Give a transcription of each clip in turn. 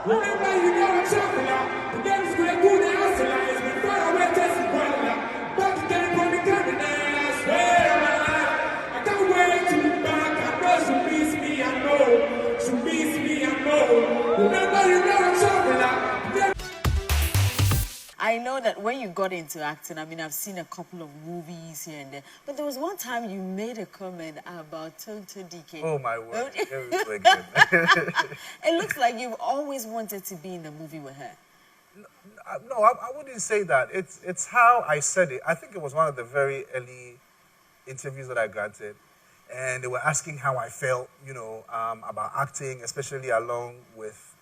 Remember, you know I'm talking about. The girls could have good answer lines before I went to see one. But again, when we come in there, I swear on my life. I can't wait to look back. I know she miss me, I know. She miss me, I know. Remember, you know I'm talking about. I know that when you got into acting, I mean, I've seen a couple of movies here and there, but there was one time you made a comment about Tonto DK. Oh, my word. It was so good. It looks like you've always wanted to be in the movie with her. No, I wouldn't say that. It's how I said it. I think it was one of the very early interviews that I granted, and they were asking how I felt, you know, about acting, especially along with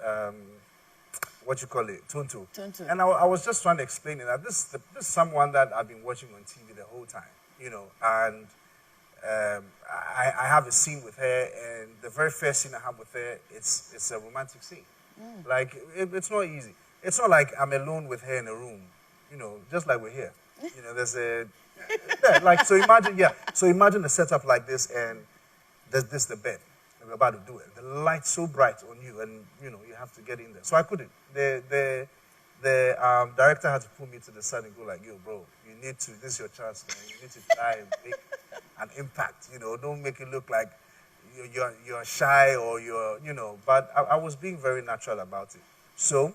what you call it, Tonto. And I was just trying to explain it, that this is someone that I've been watching on TV the whole time, you know, and I have a scene with her, and the very first scene I have with her, it's a romantic scene. Like, it's not easy. It's not like I'm alone with her in a room, you know, just like we're here. You know, there's a, like, so imagine a setup like this, and there's the bed. We're about to do it. The light's so bright on you, and you know you have to get in there. So I couldn't. The director had to pull me to the side and go like, "Yo, bro, you need to. This is your chance, man. You need to try and make an impact. You know, don't make it look like you're shy or you're, you know." But I was being very natural about it. So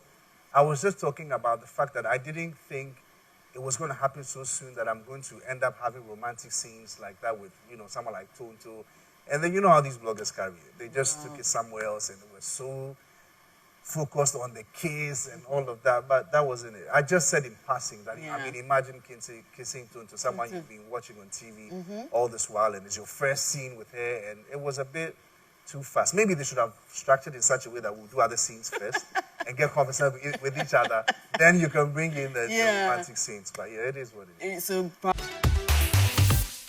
I was just talking about the fact that I didn't think it was going to happen so soon that I'm going to end up having romantic scenes like that with, you know, someone like Tonto. And then you know how these bloggers carry it. They just took it somewhere else, and they were so focused on the kiss and all of that, but that wasn't it. I just said in passing that, I mean, imagine kissing Tonto, someone you've been watching on TV all this while, and it's your first scene with her, and it was a bit too fast. Maybe they should have structured it in such a way that we'll do other scenes first and get conversant with each other. Then you can bring in the romantic scenes. But yeah, it is what it is. So,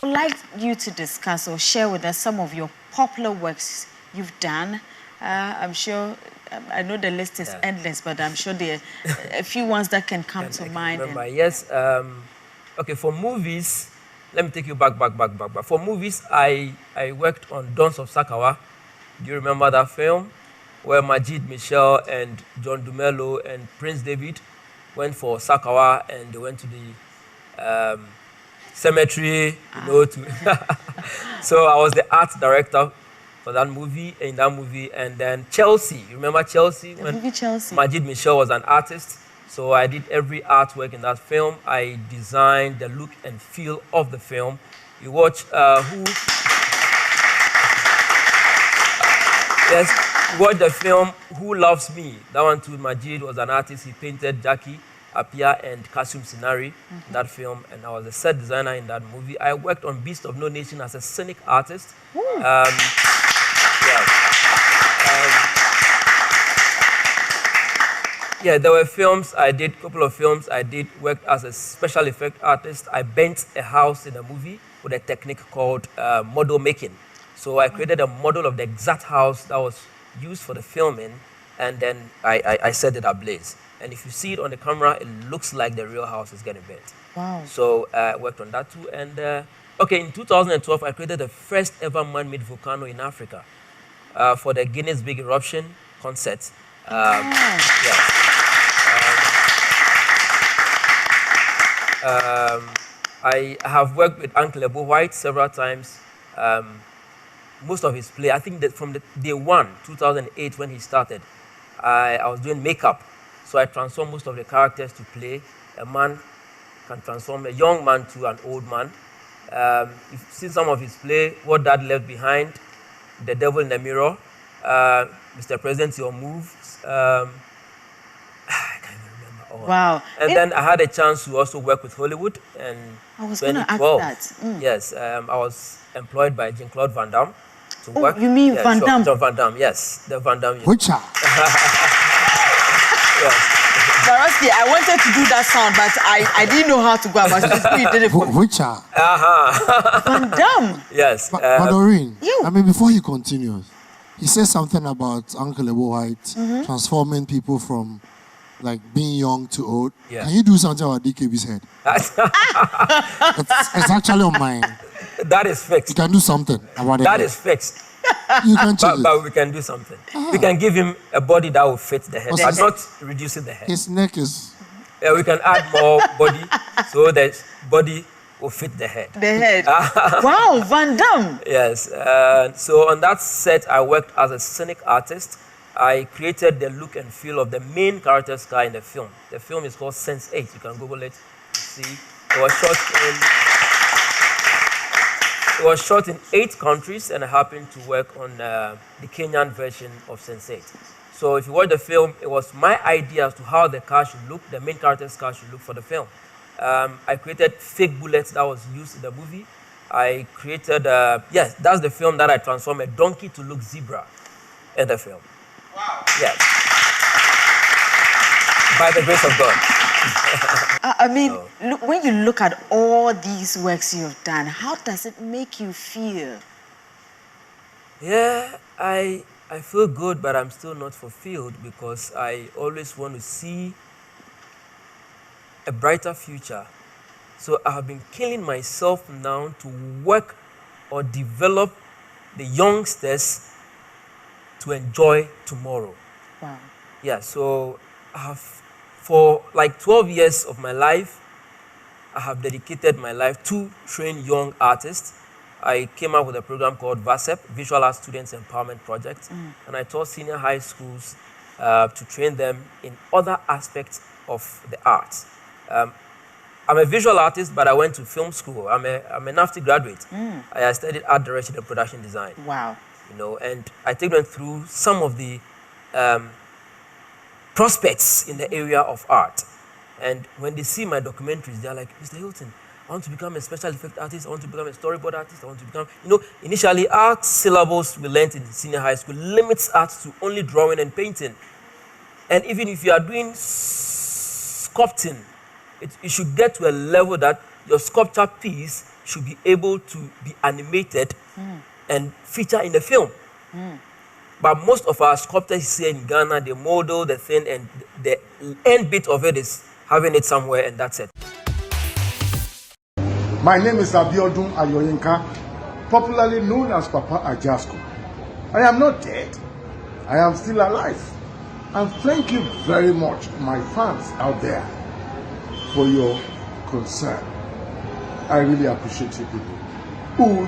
I'd like you to discuss or share with us some of your popular works you've done. I'm sure, I know the list is endless, but I'm sure there are a few ones that can come to mind. Remember, yes. Okay, for movies, let me take you back. For movies, I worked on Dons of Sakawa. Do you remember that film? Where Majid Michel and John Dumelo and Prince David went for Sakawa, and they went to the cemetery, you know, so I was the art director for that movie, and then Chelsea. You remember Chelsea? The movie Chelsea. Majid Michel was an artist, so I did every artwork in that film. I designed the look and feel of the film. You watch you watch the film Who Loves Me? That one too, Majid was an artist. He painted Jackie, Apia, and Kasum Sinari in that film, and I was a set designer in that movie. I worked on Beast of No Nation as a scenic artist. Yeah, there were films I did, a couple of films I did, worked as a special effect artist. I bent a house in a movie with a technique called model making. So I created a model of the exact house that was used for the filming, and then I set it ablaze. And if you see it on the camera, it looks like the real house is getting bent. Wow. So I worked on that too. And okay, in 2012, I created the first ever man-made volcano in Africa for the Guinness Big Eruption concert. Yes. I have worked with Uncle Ebo White several times. Most of his play, I think that from the day one, 2008, when he started, I was doing makeup. So I transformed most of the characters to play. A man can transform a young man to an old man. You've seen some of his play, What Dad Left Behind, The Devil in the Mirror, Mr. President, Your Moves. I can't even remember all. Wow. And then I had a chance to also work with Hollywood. And I was going to ask that. Yes, I was employed by Jean-Claude Van Damme to work. You mean Van Damme? Sure, Van Damme, yes. The Van Damme. Which are? Barasti, I wanted to do that sound, but I didn't know how to go about it. You did it for me. Which are? Van Damme. Yes. But Doreen, I mean, before he continues, he says something about Uncle Ebo White transforming people from like being young to old. Yeah. Can you do something about DKB's head? it's actually on mine. That is fixed. You can do something about it. That is fixed. You can change but we can do something. We can give him a body that will fit the head, Also, but not reducing the head. His neck is... Yeah, we can add more body so that body will fit the head. The head. Wow, Van Damme. Yes. So on that set, I worked as a scenic artist. I created the look and feel of the main character's car in the film. The film is called Sense8. You can Google it to see. It was shot in 8 countries, and I happened to work on the Kenyan version of Sense8. So if you watch the film, it was my idea as to how the car should look, the main character's car should look for the film. I created fake bullets that was used in the movie. I created, yes, that's the film that I transformed a donkey to look zebra in the film. Wow. Yes. By the grace of God. I mean, look, when you look at all these works you've done, how does it make you feel? Yeah, I feel good, but I'm still not fulfilled because I always want to see a brighter future. So I have been killing myself now to work or develop the youngsters to enjoy tomorrow. Wow. Yeah, so I have, for like 12 years of my life, I have dedicated my life to train young artists. I came up with a program called VASEP, Visual Arts Students Empowerment Project, and I taught senior high schools to train them in other aspects of the arts. I'm a visual artist, but I went to film school. I'm a NAFTI graduate. I studied art direction and production design. Wow. You know, and I take them through some of the prospects in the area of art. And when they see my documentaries, they're like, Mr. Hilton, I want to become a special effect artist. I want to become a storyboard artist. I want to become, you know, initially art syllables we learned in senior high school limits art to only drawing and painting. And even if you are doing sculpting, it should get to a level that your sculpture piece should be able to be animated and feature in the film. But most of our sculptors here in Ghana, they model the thing, and the end bit of it is having it somewhere, and that's it. My name is Abiodun Ayoyinka, popularly known as Papa Ajasko. I am not dead. I am still alive. And thank you very much, my fans out there, for your concern. I really appreciate you people. Ooh,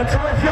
Talk